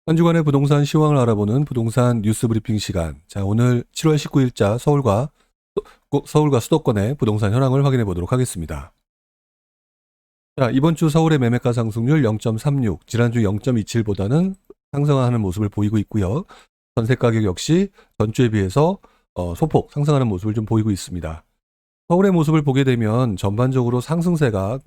한 주간의 부동산 시황을 알아보는 부동산 뉴스 브리핑 시간. 자, 오늘 7월 19일자 서울과 수도권의 부동산 현황을 확인해 보도록 하겠습니다. 자, 이번 주 서울의 매매가 상승률 0.36, 지난주 0.27보다는 상승하는 모습을 보이고 있고요. 전세 가격 역시 전주에 비해서 소폭 상승하는 모습을 좀 보이고 있습니다. 서울의 모습을 보게 되면 전반적으로 상승세가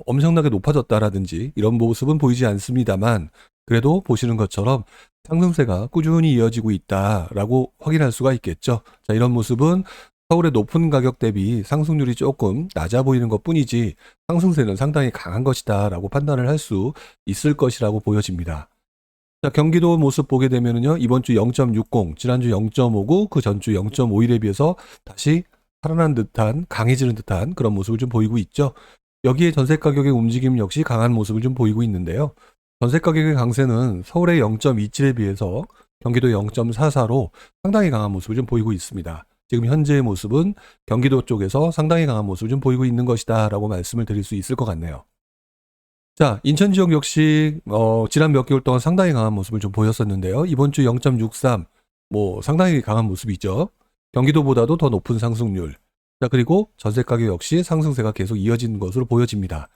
엄청나게 높아졌다라든지 이런 모습은 보이지 않습니다만, 그래도 보시는 것처럼 상승세가 꾸준히 이어지고 있다라고 확인할 수가 있겠죠. 자, 이런 모습은 서울의 높은 가격 대비 상승률이 조금 낮아 보이는 것뿐이지 상승세는 상당히 강한 것이다라고 판단을 할 수 있을 것이라고 보여집니다. 자, 경기도 모습 보게 되면요, 이번 주 0.60, 지난주 0.59, 그 전주 0.51에 비해서 다시 살아난 듯한, 강해지는 듯한 그런 모습을 좀 보이고 있죠. 여기에 전세 가격의 움직임 역시 강한 모습을 좀 보이고 있는데요. 전세 가격의 강세는 서울의 0.27에 비해서 경기도 0.44로 상당히 강한 모습을 좀 보이고 있습니다. 지금 현재의 모습은 경기도 쪽에서 상당히 강한 모습을 좀 보이고 있는 것이다 라고 말씀을 드릴 수 있을 것 같네요. 자, 인천 지역 역시 지난 몇 개월 동안 상당히 강한 모습을 좀 보였었는데요. 이번 주 0.63, 상당히 강한 모습이죠. 경기도보다도 더 높은 상승률. 자, 그리고 전세 가격 역시 상승세가 계속 이어지는 것으로 보여집니다.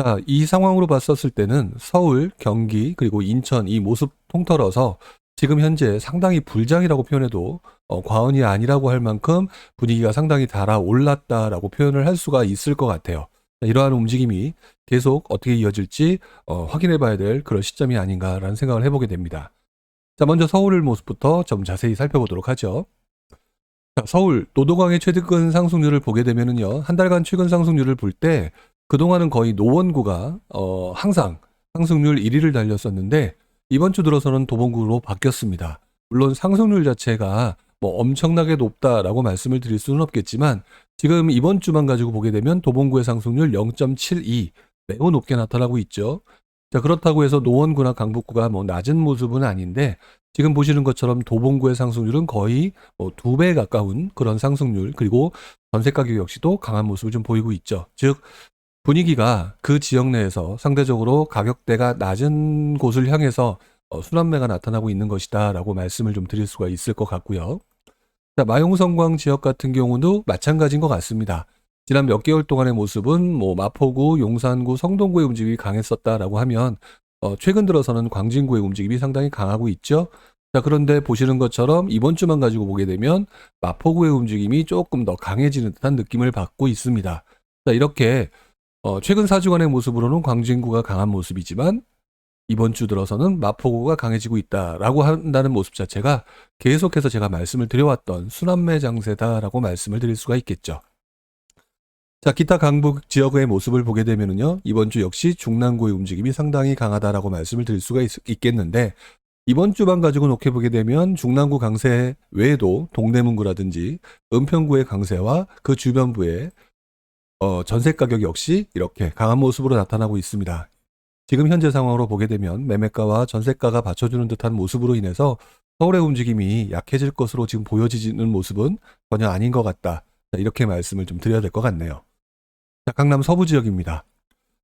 자, 이 상황으로 봤었을 때는 서울, 경기, 그리고 인천 이 모습 통틀어서 지금 현재 상당히 불장이라고 표현해도 과언이 아니라고 할 만큼 분위기가 상당히 달아올랐다라고 표현을 할 수가 있을 것 같아요. 자, 이러한 움직임이 계속 어떻게 이어질지 확인해 봐야 될 그런 시점이 아닌가라는 생각을 해보게 됩니다. 자, 먼저 서울 모습부터 좀 자세히 살펴보도록 하죠. 자, 서울 노도강의 최근 상승률을 보게 되면은요, 한 달간 최근 상승률을 볼 때 그동안은 거의 노원구가 항상 상승률 1위를 달렸었는데 이번 주 들어서는 도봉구로 바뀌었습니다. 물론 상승률 자체가 엄청나게 높다라고 말씀을 드릴 수는 없겠지만 지금 이번 주만 가지고 보게 되면 도봉구의 상승률 0.72, 매우 높게 나타나고 있죠. 자, 그렇다고 해서 노원구나 강북구가 낮은 모습은 아닌데 지금 보시는 것처럼 도봉구의 상승률은 거의 2배 가까운 그런 상승률, 그리고 전세 가격 역시도 강한 모습을 좀 보이고 있죠. 즉 분위기가 그 지역 내에서 상대적으로 가격대가 낮은 곳을 향해서 순환매가 나타나고 있는 것이다 라고 말씀을 좀 드릴 수가 있을 것 같고요. 자, 마용성광 지역 같은 경우도 마찬가지인 것 같습니다. 지난 몇 개월 동안의 모습은 마포구, 용산구, 성동구의 움직임이 강했었다라고 하면 최근 들어서는 광진구의 움직임이 상당히 강하고 있죠. 자, 그런데 보시는 것처럼 이번 주만 가지고 보게 되면 마포구의 움직임이 조금 더 강해지는 듯한 느낌을 받고 있습니다. 자, 이렇게 최근 4주간의 모습으로는 광진구가 강한 모습이지만 이번 주 들어서는 마포구가 강해지고 있다라고 한다는 모습 자체가 계속해서 제가 말씀을 드려왔던 순환매 장세다라고 말씀을 드릴 수가 있겠죠. 자, 기타 강북 지역의 모습을 보게 되면은요, 이번 주 역시 중랑구의 움직임이 상당히 강하다라고 말씀을 드릴 수가 있겠는데 이번 주만 가지고 놓게 보게 되면 중랑구 강세 외에도 동대문구라든지 은평구의 강세와 그 주변부의 전세 가격 역시 이렇게 강한 모습으로 나타나고 있습니다. 지금 현재 상황으로 보게 되면 매매가와 전세가가 받쳐주는 듯한 모습으로 인해서 서울의 움직임이 약해질 것으로 지금 보여지는 모습은 전혀 아닌 것 같다. 자, 이렇게 말씀을 좀 드려야 될 것 같네요. 자, 강남 서부 지역입니다.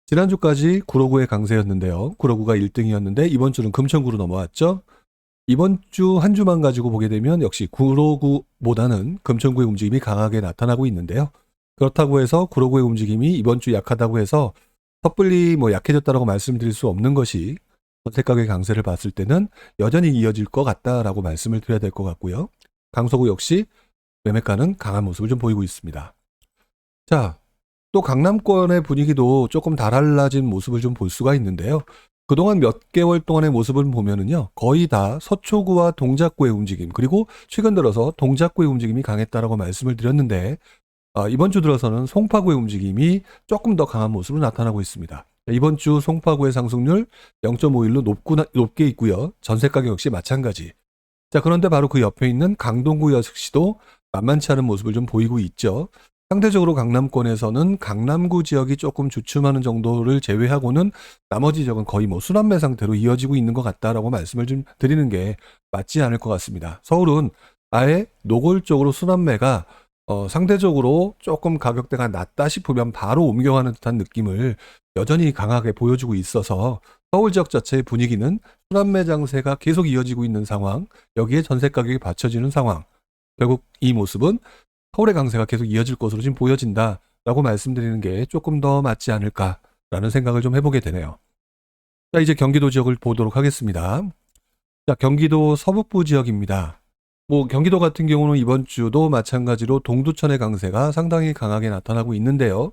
지난주까지 구로구의 강세였는데요. 구로구가 1등이었는데 이번 주는 금천구로 넘어왔죠. 이번 주 한 주만 가지고 보게 되면 역시 구로구보다는 금천구의 움직임이 강하게 나타나고 있는데요. 그렇다고 해서 구로구의 움직임이 이번 주 약하다고 해서 섣불리 약해졌다라고 말씀드릴 수 없는 것이 전세 가격의 강세를 봤을 때는 여전히 이어질 것 같다라고 말씀을 드려야 될 것 같고요. 강서구 역시 매매가는 강한 모습을 좀 보이고 있습니다. 자, 또 강남권의 분위기도 조금 달라진 모습을 좀 볼 수가 있는데요. 그동안 몇 개월 동안의 모습을 보면은요, 거의 다 서초구와 동작구의 움직임, 그리고 최근 들어서 동작구의 움직임이 강했다라고 말씀을 드렸는데 이번 주 들어서는 송파구의 움직임이 조금 더 강한 모습으로 나타나고 있습니다. 이번 주 송파구의 상승률 0.51로 높게 있고요. 전세 가격 역시 마찬가지. 자, 그런데 바로 그 옆에 있는 강동구 역시도 만만치 않은 모습을 좀 보이고 있죠. 상대적으로 강남권에서는 강남구 지역이 조금 주춤하는 정도를 제외하고는 나머지 지역은 거의 순환매 상태로 이어지고 있는 것 같다라고 말씀을 좀 드리는 게 맞지 않을 것 같습니다. 서울은 아예 노골적으로 순환매가 상대적으로 조금 가격대가 낮다 싶으면 바로 옮겨가는 듯한 느낌을 여전히 강하게 보여주고 있어서 서울 지역 자체의 분위기는 순환매 장세가 계속 이어지고 있는 상황, 여기에 전세 가격이 받쳐지는 상황. 결국 이 모습은 서울의 강세가 계속 이어질 것으로 지금 보여진다라고 말씀드리는 게 조금 더 맞지 않을까라는 생각을 좀 해보게 되네요. 자, 이제 경기도 지역을 보도록 하겠습니다. 자, 경기도 서북부 지역입니다. 경기도 같은 경우는 이번 주도 마찬가지로 동두천의 강세가 상당히 강하게 나타나고 있는데요.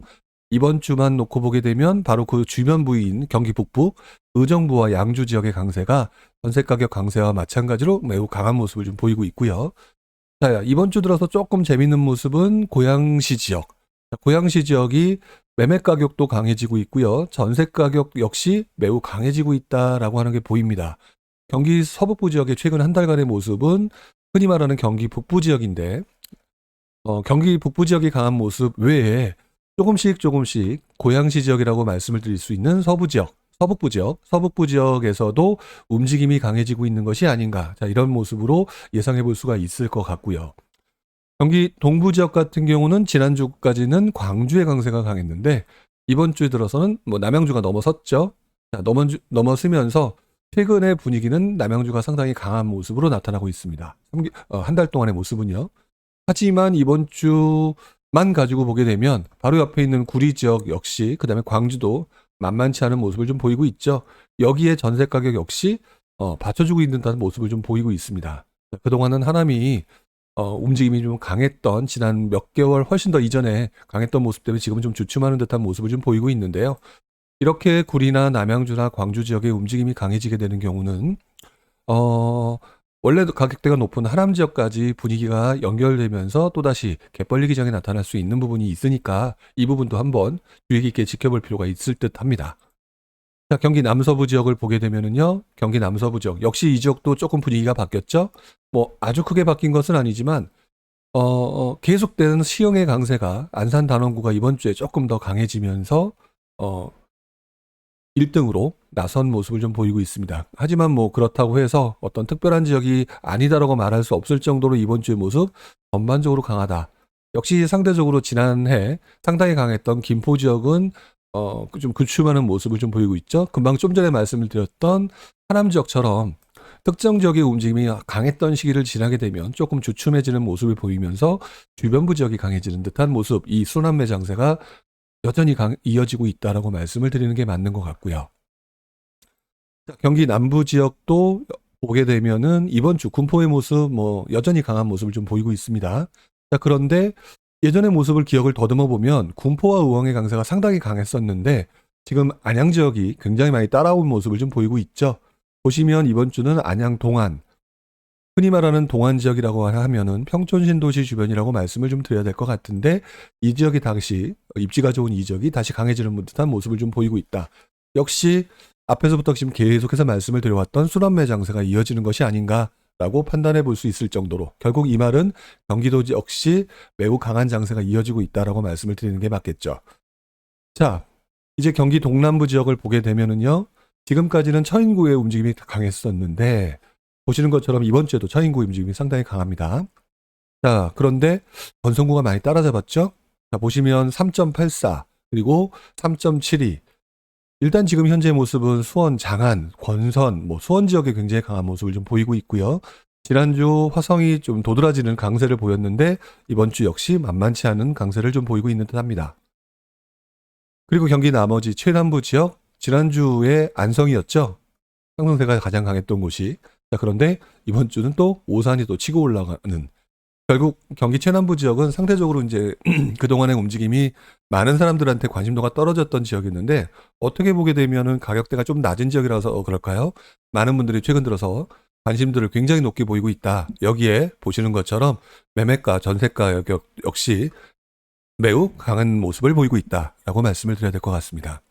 이번 주만 놓고 보게 되면 바로 그 주변 부위인 경기 북부, 의정부와 양주 지역의 강세가 전세 가격 강세와 마찬가지로 매우 강한 모습을 좀 보이고 있고요. 자, 이번 주 들어서 조금 재밌는 모습은 고양시 지역. 고양시 지역이 매매 가격도 강해지고 있고요. 전세 가격 역시 매우 강해지고 있다라고 하는 게 보입니다. 경기 서북부 지역의 최근 한 달간의 모습은 흔히 말하는 경기 북부 지역인데, 경기 북부 지역이 강한 모습 외에 조금씩 고양시 지역이라고 말씀을 드릴 수 있는 서북부 지역에서도 움직임이 강해지고 있는 것이 아닌가. 자, 이런 모습으로 예상해 볼 수가 있을 것 같고요. 경기 동부 지역 같은 경우는 지난주까지는 광주의 강세가 강했는데 이번 주에 들어서는 남양주가 넘어섰죠. 자, 넘어서면서 최근의 분위기는 남양주가 상당히 강한 모습으로 나타나고 있습니다. 한 달 동안의 모습은요. 하지만 이번 주만 가지고 보게 되면 바로 옆에 있는 구리 지역 역시, 그 다음에 광주도 만만치 않은 모습을 좀 보이고 있죠. 여기에 전세 가격 역시 받쳐주고 있는 듯한 모습을 좀 보이고 있습니다. 그동안은 하남이 움직임이 좀 강했던, 지난 몇 개월 훨씬 더 이전에 강했던 모습 때문에 지금은 좀 주춤하는 듯한 모습을 좀 보이고 있는데요. 이렇게 구리나 남양주나 광주 지역의 움직임이 강해지게 되는 경우는 원래도 가격대가 높은 하남 지역까지 분위기가 연결되면서 또다시 갯벌리 기장이 나타날 수 있는 부분이 있으니까 이 부분도 한번 주의 깊게 지켜볼 필요가 있을 듯 합니다. 자, 경기 남서부 지역을 보게 되면은요, 경기 남서부 지역 역시 이 지역도 조금 분위기가 바뀌었죠. 아주 크게 바뀐 것은 아니지만 계속되는 시흥의 강세가 안산 단원구가 이번 주에 조금 더 강해지면서 1등으로 나선 모습을 좀 보이고 있습니다. 하지만 그렇다고 해서 어떤 특별한 지역이 아니다라고 말할 수 없을 정도로 이번 주의 모습 전반적으로 강하다. 역시 상대적으로 지난해 상당히 강했던 김포 지역은 좀 주춤하는 모습을 좀 보이고 있죠. 금방 좀 전에 말씀을 드렸던 하남 지역처럼 특정 지역의 움직임이 강했던 시기를 지나게 되면 조금 주춤해지는 모습을 보이면서 주변부 지역이 강해지는 듯한 모습, 이 순환매 장세가 여전히 이어지고 있다라고 말씀을 드리는 게 맞는 것 같고요. 자, 경기 남부 지역도 보게 되면은 이번 주 군포의 모습 여전히 강한 모습을 좀 보이고 있습니다. 자, 그런데 예전의 모습을 기억을 더듬어 보면 군포와 의왕의 강세가 상당히 강했었는데 지금 안양 지역이 굉장히 많이 따라온 모습을 좀 보이고 있죠. 보시면 이번 주는 안양 동안, 흔히 말하는 동안 지역이라고 하면은 평촌 신도시 주변이라고 말씀을 좀 드려야 될 것 같은데 이 지역이 다시 입지가 좋은 이 지역이 다시 강해지는 듯한 모습을 좀 보이고 있다. 역시 앞에서부터 지금 계속해서 말씀을 드려왔던 순환매 장세가 이어지는 것이 아닌가라고 판단해 볼 수 있을 정도로 결국 이 말은 경기도 역시 매우 강한 장세가 이어지고 있다라고 말씀을 드리는 게 맞겠죠. 자, 이제 경기 동남부 지역을 보게 되면은요, 지금까지는 처인구의 움직임이 강했었는데 보시는 것처럼 이번 주에도 처인구 움직임이 상당히 강합니다. 자, 그런데 건성구가 많이 따라잡았죠? 자, 보시면 3.84 그리고 3.72. 일단 지금 현재 모습은 수원, 장안, 권선, 수원 지역에 굉장히 강한 모습을 좀 보이고 있고요. 지난주 화성이 좀 도드라지는 강세를 보였는데 이번 주 역시 만만치 않은 강세를 좀 보이고 있는 듯합니다. 그리고 경기 나머지 최남부 지역, 지난주에 안성이었죠? 상승세가 가장 강했던 곳이. 자, 그런데 이번 주는 또 오산이 또 치고 올라가는, 결국 경기 최남부 지역은 상대적으로 이제 그동안의 움직임이 많은 사람들한테 관심도가 떨어졌던 지역이었는데 어떻게 보게 되면은 가격대가 좀 낮은 지역이라서 그럴까요? 많은 분들이 최근 들어서 관심들을 굉장히 높게 보이고 있다. 여기에 보시는 것처럼 매매가, 전세가 가격 역시 매우 강한 모습을 보이고 있다라고 말씀을 드려야 될 것 같습니다.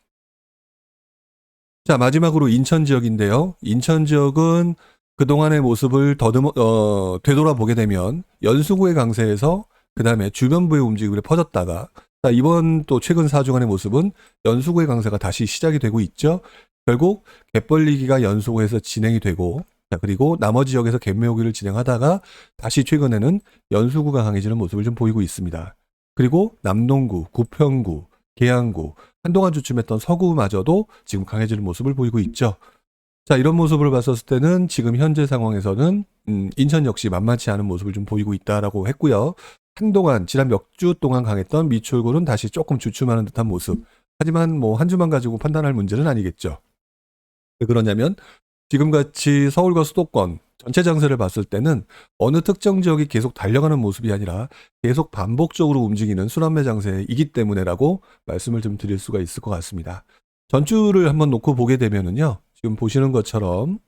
자, 마지막으로 인천 지역인데요. 인천 지역은 그동안의 모습을 되돌아보게 되면 연수구의 강세에서 그 다음에 주변부의 움직임으로 퍼졌다가, 자, 이번 또 최근 4주간의 모습은 연수구의 강세가 다시 시작이 되고 있죠. 결국 갯벌리기가 연수구에서 진행이 되고, 자, 그리고 나머지 지역에서 갯매우기를 진행하다가 다시 최근에는 연수구가 강해지는 모습을 좀 보이고 있습니다. 그리고 남동구, 구평구, 계양구, 한동안 주춤했던 서구마저도 지금 강해지는 모습을 보이고 있죠. 자, 이런 모습을 봤었을 때는 지금 현재 상황에서는 인천 역시 만만치 않은 모습을 좀 보이고 있다라고 했고요. 한동안 지난 몇 주 동안 강했던 미추홀고는 다시 조금 주춤하는 듯한 모습. 하지만 뭐 한 주만 가지고 판단할 문제는 아니겠죠. 왜 그러냐면 지금같이 서울과 수도권 전체 장세를 봤을 때는 어느 특정 지역이 계속 달려가는 모습이 아니라 계속 반복적으로 움직이는 순환매 장세이기 때문에라고 말씀을 좀 드릴 수가 있을 것 같습니다. 전주를 한번 놓고 보게 되면은요. 지금 보시는 것처럼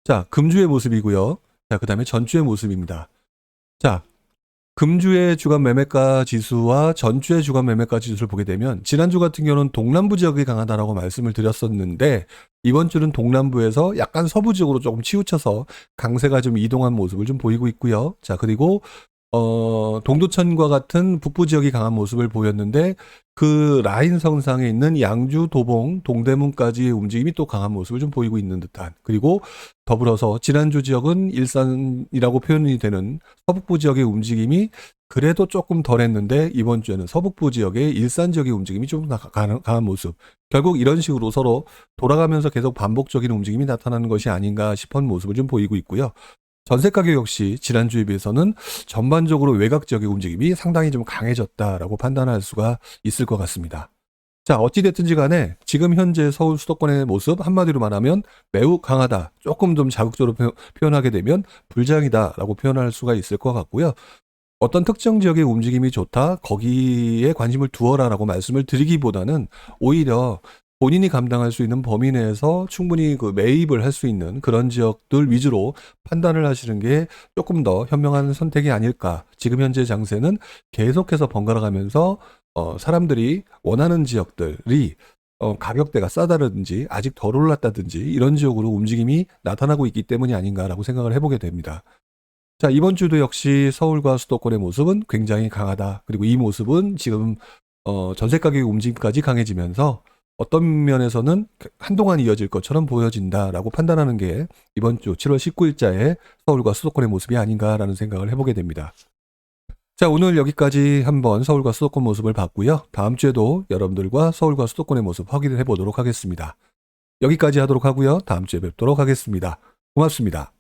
자, 금주의 모습이고요. 자, 그다음에 전주의 모습입니다. 자, 금주의 주간 매매가 지수와 전주의 주간 매매가 지수를 보게 되면 지난주 같은 경우는 동남부 지역이 강하다라고 말씀을 드렸었는데 이번 주는 동남부에서 약간 서부 지역으로 조금 치우쳐서 강세가 좀 이동한 모습을 좀 보이고 있고요. 자, 그리고 동두천과 같은 북부 지역이 강한 모습을 보였는데 그 라인 선상에 있는 양주, 도봉, 동대문까지의 움직임이 또 강한 모습을 좀 보이고 있는 듯한, 그리고 더불어서 지난주 지역은 일산이라고 표현이 되는 서북부 지역의 움직임이 그래도 조금 덜했는데 이번 주에는 서북부 지역의 일산 지역의 움직임이 좀 강한 모습. 결국 이런 식으로 서로 돌아가면서 계속 반복적인 움직임이 나타나는 것이 아닌가 싶은 모습을 좀 보이고 있고요. 전세 가격 역시 지난주에 비해서는 전반적으로 외곽 지역의 움직임이 상당히 좀 강해졌다라고 판단할 수가 있을 것 같습니다. 자, 어찌됐든지 간에 지금 현재 서울 수도권의 모습 한마디로 말하면 매우 강하다. 조금 좀 자극적으로 표현하게 되면 불장이다라고 표현할 수가 있을 것 같고요. 어떤 특정 지역의 움직임이 좋다, 거기에 관심을 두어라라고 말씀을 드리기보다는 오히려 본인이 감당할 수 있는 범위 내에서 충분히 그 매입을 할 수 있는 그런 지역들 위주로 판단을 하시는 게 조금 더 현명한 선택이 아닐까. 지금 현재 장세는 계속해서 번갈아 가면서 사람들이 원하는 지역들이 가격대가 싸다든지 아직 덜 올랐다든지 이런 지역으로 움직임이 나타나고 있기 때문이 아닌가라고 생각을 해보게 됩니다. 자, 이번 주도 역시 서울과 수도권의 모습은 굉장히 강하다. 그리고 이 모습은 지금 전세 가격 움직임까지 강해지면서 어떤 면에서는 한동안 이어질 것처럼 보여진다라고 판단하는 게 이번 주 7월 19일자의 서울과 수도권의 모습이 아닌가라는 생각을 해보게 됩니다. 자, 오늘 여기까지 한번 서울과 수도권 모습을 봤고요. 다음 주에도 여러분들과 서울과 수도권의 모습 확인을 해보도록 하겠습니다. 여기까지 하도록 하고요. 다음 주에 뵙도록 하겠습니다. 고맙습니다.